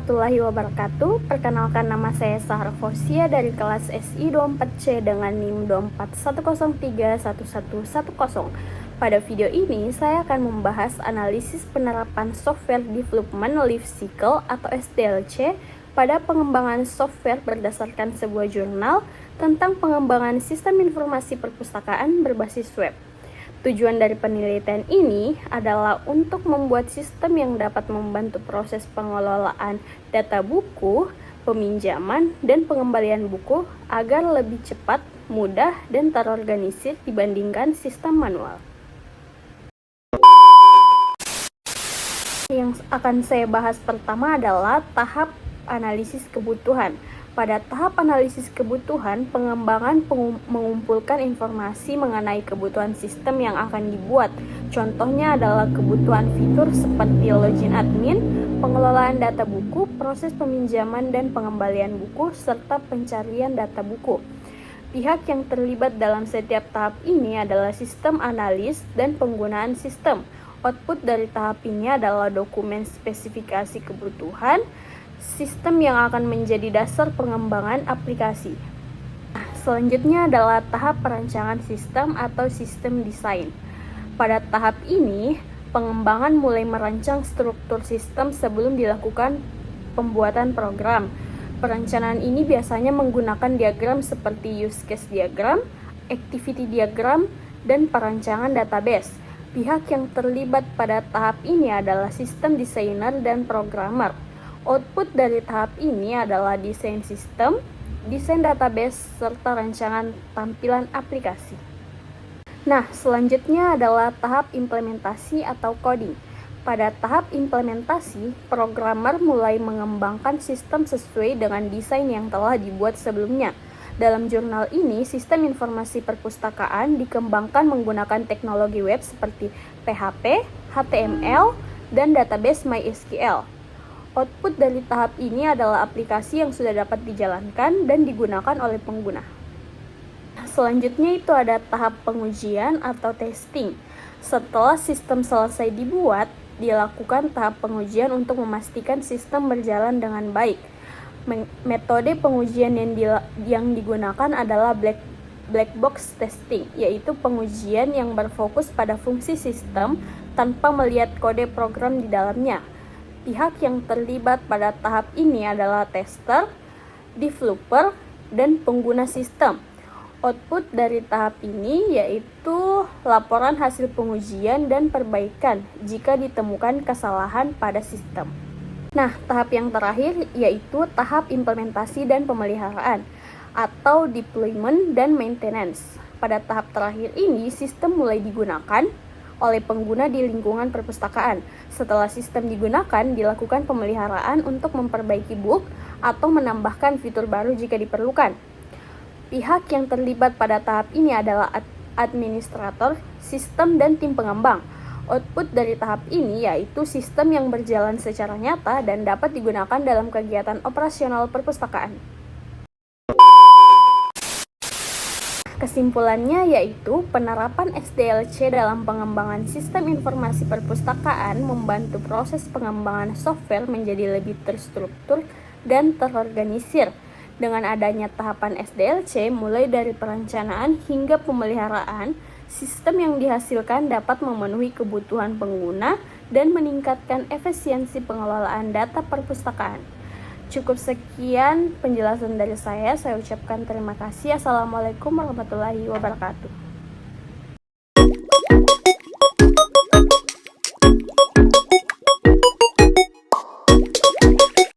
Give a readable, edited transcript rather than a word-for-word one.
warahmatullahi wabarakatuh. Perkenalkan, nama saya Sahar Fosia dari kelas SI 24C dengan NIM 241031110. Pada video ini, saya akan membahas analisis penerapan Software Development Life Cycle atau SDLC pada pengembangan software berdasarkan sebuah jurnal tentang pengembangan sistem informasi perpustakaan berbasis web. Tujuan dari penelitian ini adalah untuk membuat sistem yang dapat membantu proses pengelolaan data buku, peminjaman, dan pengembalian buku agar lebih cepat, mudah, dan terorganisir dibandingkan sistem manual. Yang akan saya bahas pertama adalah tahap analisis kebutuhan. Pada tahap analisis kebutuhan, pengembangan mengumpulkan informasi mengenai kebutuhan sistem yang akan dibuat. Contohnya adalah kebutuhan fitur seperti login admin, pengelolaan data buku, proses peminjaman dan pengembalian buku, serta pencarian data buku. Pihak yang terlibat dalam setiap tahap ini adalah sistem analis dan penggunaan sistem. Output dari tahap ini adalah dokumen spesifikasi kebutuhan sistem yang akan menjadi dasar pengembangan aplikasi. Selanjutnya adalah tahap perancangan sistem atau sistem desain. Pada tahap ini, pengembangan mulai merancang struktur sistem sebelum dilakukan pembuatan program. Perencanaan ini biasanya menggunakan diagram seperti use case diagram, activity diagram, dan perancangan database. Pihak yang terlibat pada tahap ini adalah sistem desainer dan programmer. Output dari tahap ini adalah desain sistem, desain database, serta rancangan tampilan aplikasi. Nah, selanjutnya adalah tahap implementasi atau coding. Pada tahap implementasi, programmer mulai mengembangkan sistem sesuai dengan desain yang telah dibuat sebelumnya. Dalam jurnal ini, sistem informasi perpustakaan dikembangkan menggunakan teknologi web seperti PHP, HTML, dan database MySQL. Output dari tahap ini adalah aplikasi yang sudah dapat dijalankan dan digunakan oleh pengguna. Selanjutnya itu ada tahap pengujian atau testing. Setelah sistem selesai dibuat, dilakukan tahap pengujian untuk memastikan sistem berjalan dengan baik. Metode pengujian yang digunakan adalah black box testing, yaitu pengujian yang berfokus pada fungsi sistem tanpa melihat kode program di dalamnya. Pihak yang terlibat pada tahap ini adalah tester, developer, dan pengguna sistem. Output dari tahap ini yaitu laporan hasil pengujian dan perbaikan jika ditemukan kesalahan pada sistem. Nah, tahap yang terakhir yaitu tahap implementasi dan pemeliharaan atau deployment dan maintenance. Pada tahap terakhir ini, sistem mulai digunakan oleh pengguna di lingkungan perpustakaan. Setelah sistem digunakan, dilakukan pemeliharaan untuk memperbaiki bug atau menambahkan fitur baru jika diperlukan. Pihak yang terlibat pada tahap ini adalah administrator, sistem, dan tim pengembang. Output dari tahap ini yaitu sistem yang berjalan secara nyata dan dapat digunakan dalam kegiatan operasional perpustakaan. Kesimpulannya yaitu penerapan SDLC dalam pengembangan sistem informasi perpustakaan membantu proses pengembangan software menjadi lebih terstruktur dan terorganisir. Dengan adanya tahapan SDLC mulai dari perencanaan hingga pemeliharaan, sistem yang dihasilkan dapat memenuhi kebutuhan pengguna dan meningkatkan efisiensi pengelolaan data perpustakaan. Cukup sekian penjelasan dari saya ucapkan terima kasih. Assalamualaikum warahmatullahi wabarakatuh.